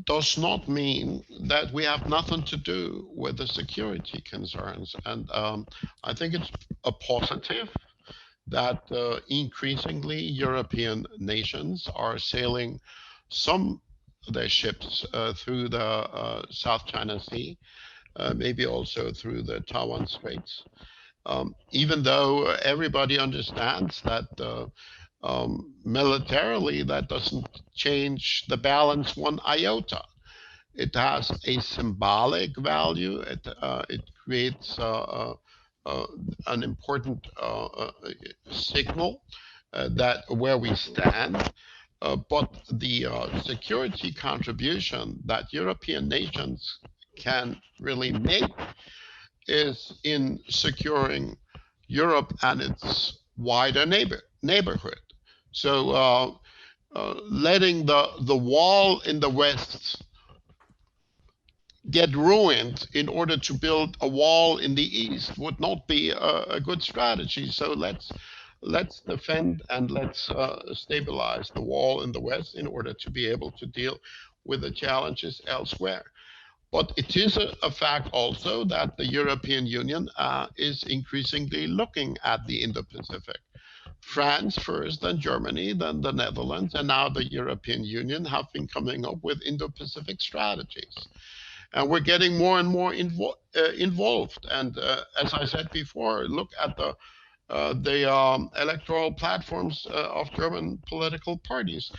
Speaker 5: does not mean that we have nothing to do with the security concerns. And I think it's a positive that increasingly European nations are sailing some of their ships through the South China Sea, maybe also through the Taiwan Straits. Even though everybody understands that militarily that doesn't change the balance one iota. It has a symbolic value. It creates an important signal that where we stand. But the security contribution that European nations can really make is in securing Europe and its wider neighborhood. So letting the wall in the West get ruined in order to build a wall in the East would not be a good strategy. So let's defend and let's stabilize the wall in the West in order to be able to deal with the challenges elsewhere. But it is a fact also that the European Union is increasingly looking at the Indo-Pacific. France first, then Germany, then the Netherlands, and now the European Union have been coming up with Indo-Pacific strategies. And we're getting more and more involved. And as I said before, look at the electoral platforms of German political parties.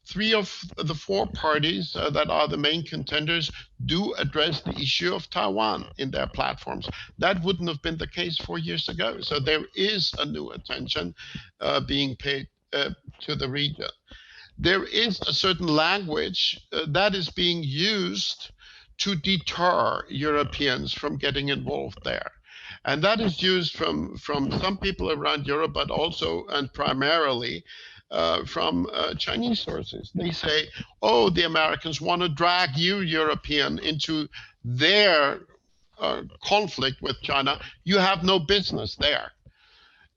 Speaker 5: 3 of the 4 parties that are the main contenders do address the issue of Taiwan in their platforms. That wouldn't have been the case 4 years ago. So there is a new attention being paid to the region. There is a certain language that is being used to deter Europeans from getting involved there. And that is used from some people around Europe, but also and primarily from Chinese sources. They say, oh, the Americans want to drag you, European, into their conflict with China. You have no business there.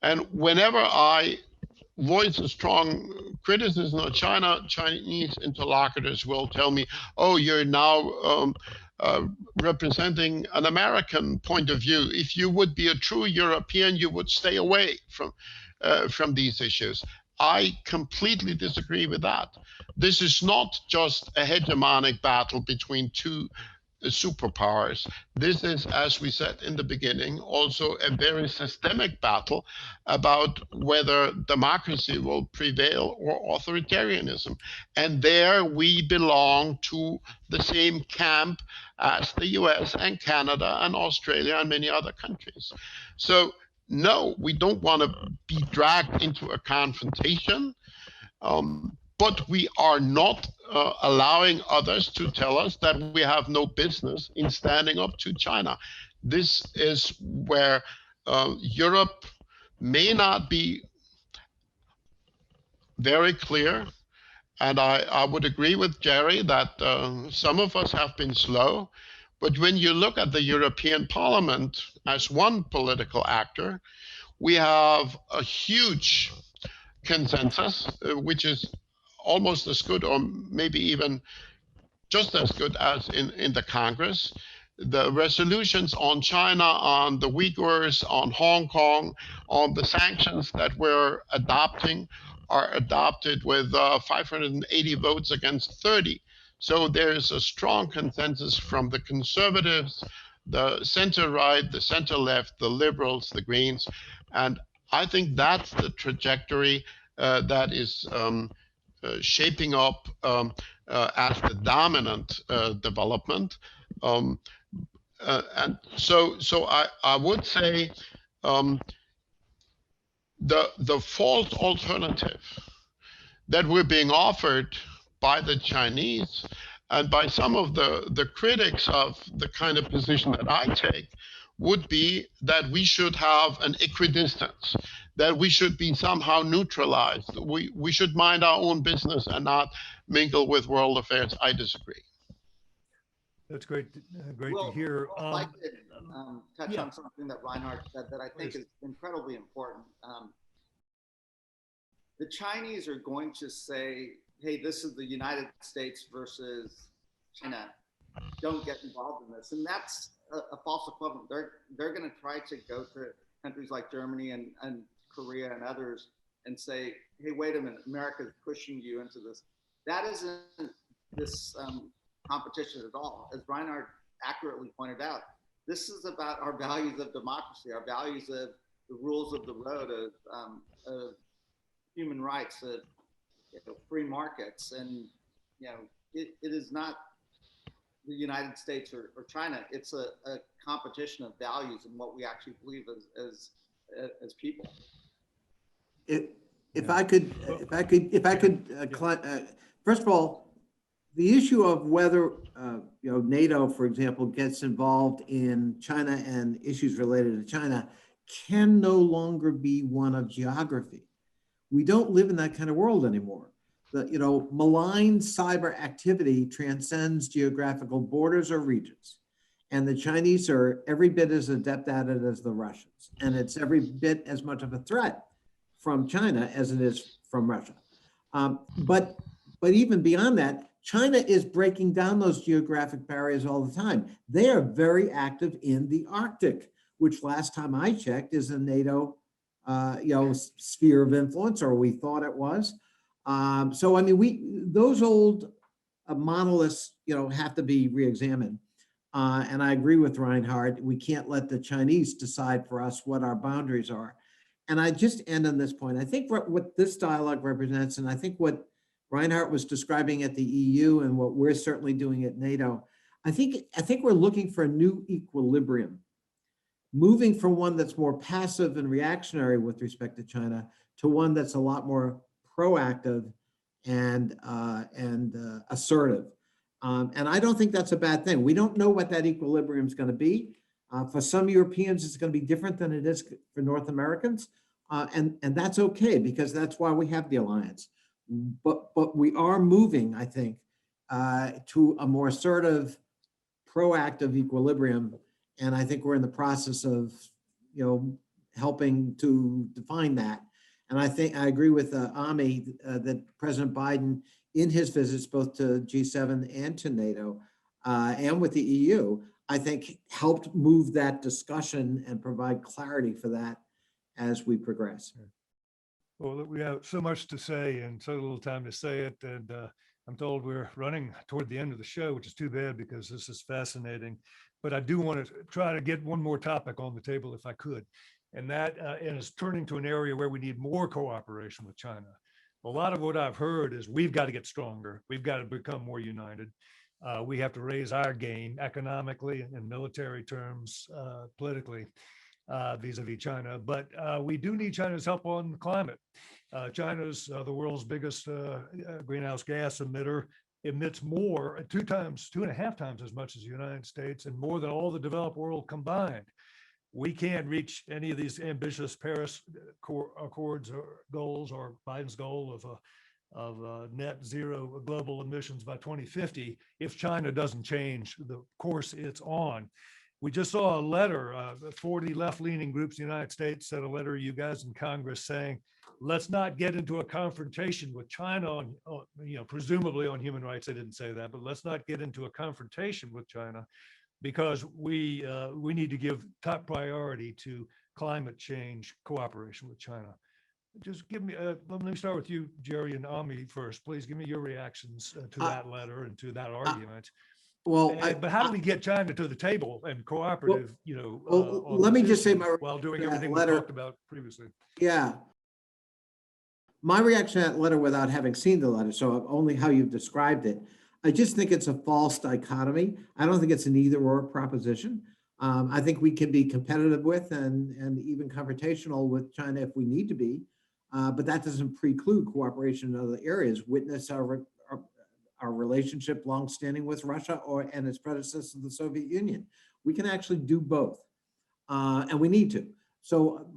Speaker 5: And whenever I voice a strong criticism of China, Chinese interlocutors will tell me, oh, you're now representing an American point of view. If you would be a true European, you would stay away from these issues. I completely disagree with that. This is not just a hegemonic battle between 2 superpowers. This is, as we said in the beginning, also a very systemic battle about whether democracy will prevail or authoritarianism. And there we belong to the same camp as the US and Canada and Australia and many other countries. So no, we don't want to be dragged into a confrontation, but we are not allowing others to tell us that we have no business in standing up to China. This is where Europe may not be very clear. And I would agree with Gerry that some of us have been slow. But when you look at the European Parliament as one political actor, we have a huge consensus, which is almost as good or maybe even just as good as in the Congress. The resolutions on China, on the Uyghurs, on Hong Kong, on the sanctions that we're adopting are adopted with 580 votes against 30. So there's a strong consensus from the conservatives, the center right, the center left, the liberals, the Greens. And I think that's the trajectory that is shaping up as the dominant development. And so I would say the false alternative that we're being offered by the Chinese and by some of the critics of the kind of position that I take would be that we should have an equidistance, that we should be somehow neutralized. We should mind our own business and not mingle with world affairs. I disagree.
Speaker 1: That's great. Great
Speaker 4: Well,
Speaker 1: to hear.
Speaker 4: I'd like to touch
Speaker 1: yeah.
Speaker 4: on something that Reinhard said that I think is incredibly important. The Chinese are going to say, hey, this is the United States versus China. Don't get involved in this. And that's a false equivalent. They're going to try to go to countries like Germany and Korea and others and say, hey, wait a minute, America is pushing you into this. That isn't this competition at all. As Reinhard accurately pointed out, this is about our values of democracy, our values of the rules of the road, of human rights, of free markets. And it is not the United States or China. It's a competition of values and what we actually believe as people.
Speaker 3: If I could, first of all, the issue of whether NATO, for example, gets involved in China and issues related to China can no longer be one of geography. We don't live in that kind of world anymore. The malign cyber activity transcends geographical borders or regions, and the Chinese are every bit as adept at it as the Russians, and it's every bit as much of a threat from China as it is from Russia. But even beyond that, China is breaking down those geographic barriers all the time. They are very active in the Arctic, which last time I checked is a NATO sphere of influence, or we thought it was. So I mean, those old monoliths, have to be reexamined. And I agree with Reinhard. We can't let the Chinese decide for us what our boundaries are. And I just end on this point. I think what this dialogue represents, and I think what Reinhard was describing at the EU and what we're certainly doing at NATO, I think we're looking for a new equilibrium, moving from one that's more passive and reactionary with respect to China to one that's a lot more proactive and assertive. And I don't think that's a bad thing. We don't know what that equilibrium is going to be. For some Europeans, it's going to be different than it is for North Americans. And that's okay, because that's why we have the alliance. But we are moving, I think, to a more assertive, proactive equilibrium. And I think we're in the process of, helping to define that. And I think I agree with Ami that President Biden, in his visits both to G7 and to NATO and with the EU, I think helped move that discussion and provide clarity for that as we progress.
Speaker 1: Well, we have so much to say and so little time to say it. And I'm told we're running toward the end of the show, which is too bad because this is fascinating. But I do want to try to get one more topic on the table if I could. And that is turning to an area where we need more cooperation with China. A lot of what I've heard is we've got to get stronger. We've got to become more united. We have to raise our game economically, in military terms, politically, vis-a-vis China. But we do need China's help on climate. China's the world's biggest greenhouse gas emitter, emits more, 2.5 times as much as the United States, and more than all the developed world combined. we can't reach any of these ambitious Paris Accords or goals, or Biden's goal of net zero global emissions by 2050 if China doesn't change the course it's on. We just saw a letter, 40 left-leaning groups in the United States sent a letter to you guys in Congress saying, let's not get into a confrontation with China on, presumably on human rights. They didn't say that, but let's not get into a confrontation with China, because we need to give top priority to climate change cooperation with China. Just give me, let me start with you, Gerry and Ami first. Please give me your reactions to that letter and to that argument.
Speaker 3: Well,
Speaker 1: but how do we get China to the table and cooperative,
Speaker 3: let me just say
Speaker 1: while doing everything we talked about previously?
Speaker 3: Yeah. My reaction to that letter, without having seen the letter, so only how you've described it, I just think it's a false dichotomy. I don't think it's an either or proposition. I think we can be competitive with and even confrontational with China if we need to be, but that doesn't preclude cooperation in other areas. Witness our relationship longstanding with Russia and its predecessor, the Soviet Union. We can actually do both, and we need to. So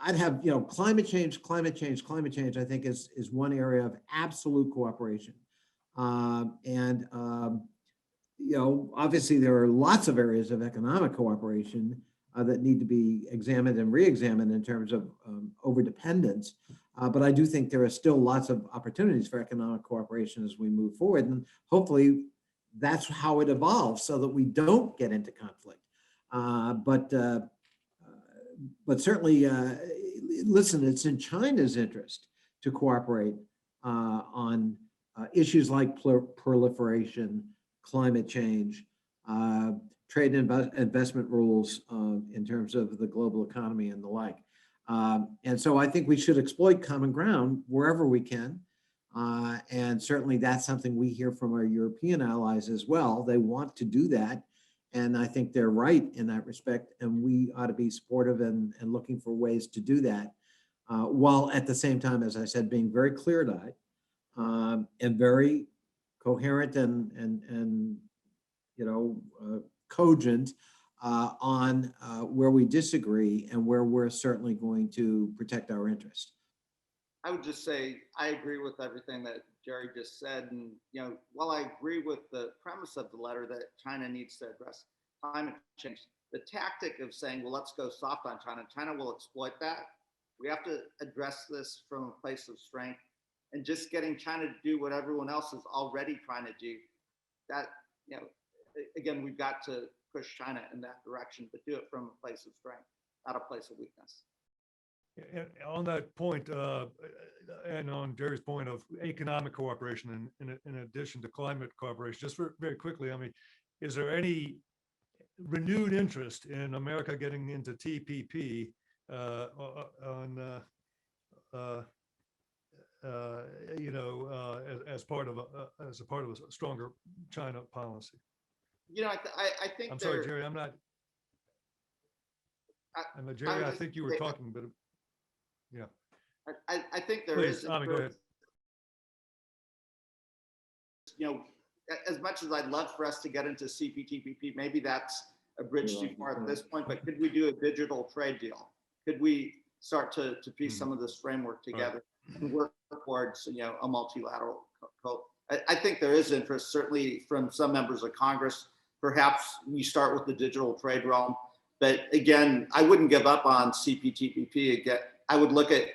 Speaker 3: I'd have, climate change, I think is one area of absolute cooperation. Obviously there are lots of areas of economic cooperation that need to be examined and re-examined in terms of overdependence. But I do think there are still lots of opportunities for economic cooperation as we move forward. And hopefully that's how it evolves so that we don't get into conflict. But certainly, listen, it's in China's interest to cooperate on issues like proliferation, climate change, trade and investment rules in terms of the global economy and the like. And so I think we should exploit common ground wherever we can. And certainly that's something we hear from our European allies as well. They want to do that. And I think they're right in that respect. And we ought to be supportive and looking for ways to do that, while at the same time, as I said, being very clear-eyed and very coherent and cogent on where we disagree and where we're certainly going to protect our interest.
Speaker 4: I would just say I agree with everything that Gerry just said. And, while I agree with the premise of the letter that China needs to address climate change, the tactic of saying, well, let's go soft on China, China will exploit that. We have to address this from a place of strength, and just getting China to do what everyone else is already trying to do. That, again, we've got to push China in that direction, but do it from a place of strength, not a place of weakness.
Speaker 1: And on that point, and on Gerry's point of economic cooperation in addition to climate cooperation, just very quickly, is there any renewed interest in America getting into TPP as part of a stronger China policy?
Speaker 4: I think.
Speaker 1: I'm sorry, Gerry. I'm not. Gerry, I think you were talking, but yeah.
Speaker 4: I think there
Speaker 1: Please,
Speaker 4: is.
Speaker 1: Ami, go ahead.
Speaker 4: As much as I'd love for us to get into CPTPP, maybe that's a bridge too far at this point, but could we do a digital trade deal? Could we start to piece some of this framework together and work towards, a multilateral code? I think there is interest, certainly from some members of Congress. Perhaps we start with the digital trade realm, but again, I wouldn't give up on CPTPP. Again, I would look at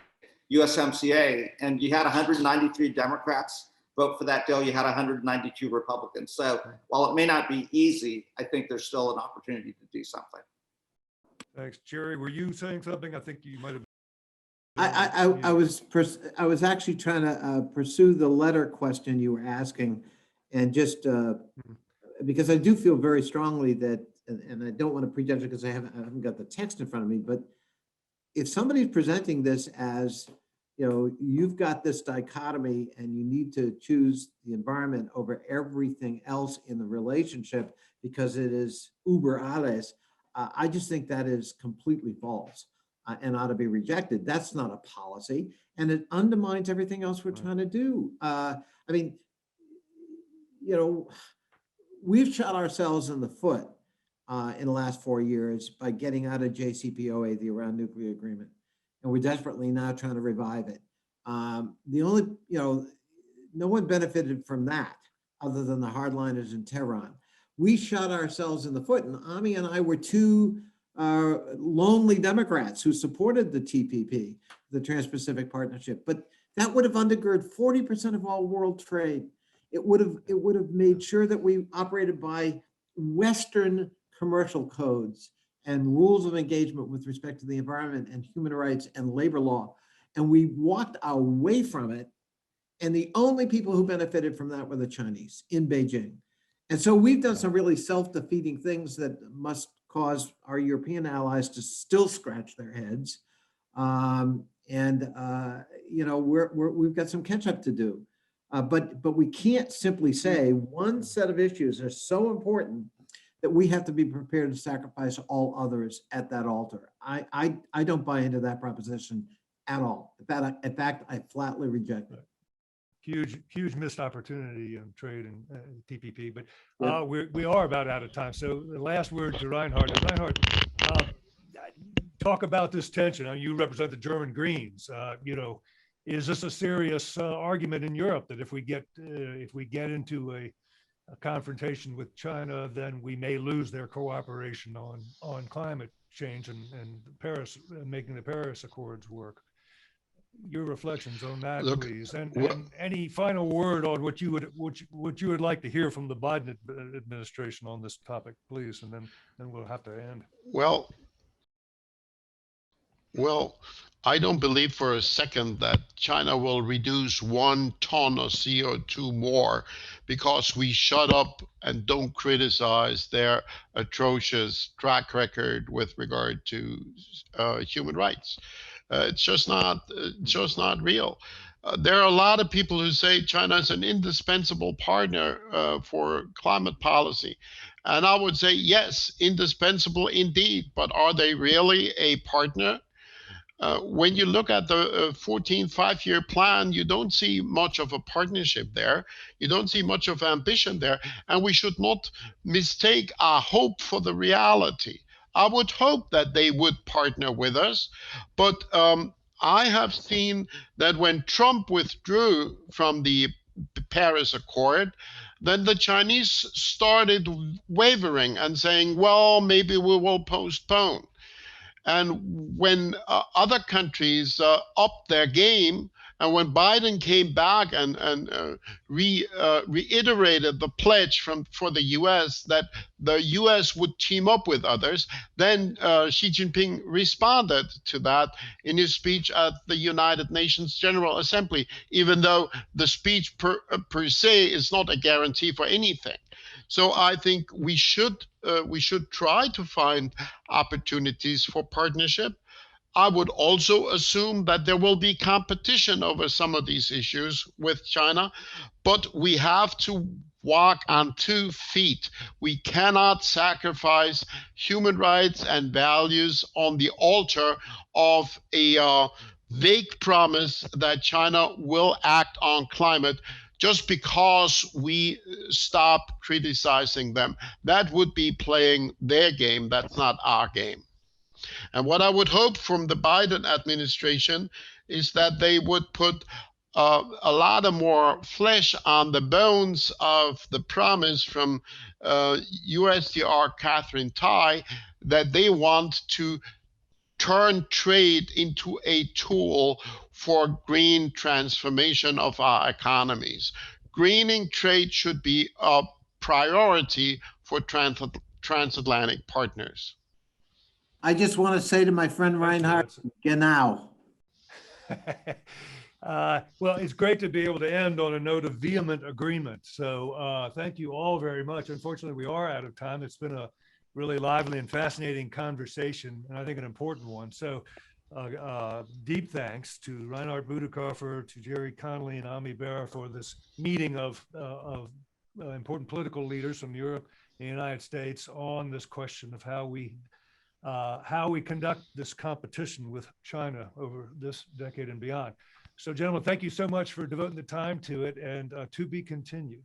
Speaker 4: USMCA, and you had 193 Democrats vote for that deal. You had 192 Republicans. So while it may not be easy, I think there's still an opportunity to do something.
Speaker 1: Thanks, Gerry. Were you saying something? I think you might have.
Speaker 3: I was actually trying to pursue the letter question you were asking, and just because I do feel very strongly that, and I don't want to prejudge it because I haven't got the text in front of me, but if somebody's presenting this as, you've got this dichotomy and you need to choose the environment over everything else in the relationship because it is uber alles, I just think that is completely false and ought to be rejected. That's not a policy, and it undermines everything else we're trying to do. We've shot ourselves in the foot in the last 4 years by getting out of JCPOA, the Iran nuclear agreement. And we're desperately now trying to revive it. The only, no one benefited from that other than the hardliners in Tehran. We shot ourselves in the foot, and Ami and I were two lonely Democrats who supported the TPP, the Trans-Pacific Partnership, but that would have undergirded 40% of all world trade. It would have made sure that we operated by Western commercial codes and rules of engagement with respect to the environment and human rights and labor law. And we walked away from it. And the only people who benefited from that were the Chinese in Beijing. And so we've done some really self-defeating things that must cause our European allies to still scratch their heads. We've got some catch up to do. But we can't simply say one set of issues are so important that we have to be prepared to sacrifice all others at that altar. I don't buy into that proposition at all. In fact, I flatly reject it.
Speaker 1: Huge missed opportunity in trade and TPP, but we are about out of time. So the last word to Reinhard. Reinhard, talk about this tension. You represent the German Greens. Is this a serious argument in Europe that if we get into a confrontation with China, then we may lose their cooperation on climate change and Paris, making the Paris Accords work? Your reflections on that, please, and any final word on what you would like to hear from the Biden administration on this topic, please, and then we'll have to end.
Speaker 5: Well, I don't believe for a second that China will reduce 1 ton of CO2 more because we shut up and don't criticize their atrocious track record with regard to human rights. It's just not real. There are a lot of people who say China is an indispensable partner for climate policy. And I would say, yes, indispensable indeed, but are they really a partner? When you look at the 14th five-year plan, you don't see much of a partnership there. You don't see much of ambition there. And we should not mistake our hope for the reality. I would hope that they would partner with us, but I have seen that when Trump withdrew from the Paris Accord, then the Chinese started wavering and saying, well, maybe we will postpone. And when other countries upped their game, and when Biden came back and reiterated the pledge for the U.S. that the U.S. would team up with others, then Xi Jinping responded to that in his speech at the United Nations General Assembly, even though the speech per se is not a guarantee for anything. So I think we should try to find opportunities for partnership. I would also assume that there will be competition over some of these issues with China, but we have to walk on 2 feet. We cannot sacrifice human rights and values on the altar of a vague promise that China will act on climate just because we stop criticizing them. That would be playing their game. That's not our game. And what I would hope from the Biden administration is that they would put a lot of more flesh on the bones of the promise from USTR Catherine Tai that they want to turn trade into a tool for green transformation of our economies. Greening trade should be a priority for transatlantic partners.
Speaker 3: I just want to say to my friend Reinhard, genau.
Speaker 1: Well, it's great to be able to end on a note of vehement agreement. So thank you all very much. Unfortunately, we are out of time. It's been a really lively and fascinating conversation, and I think an important one. So deep thanks to Reinhard Bütikofer, to Gerry Connolly and Ami Bera for this meeting of important political leaders from Europe and the United States on this question of how we conduct this competition with China over this decade and beyond. So, gentlemen, thank you so much for devoting the time to it, and to be continued.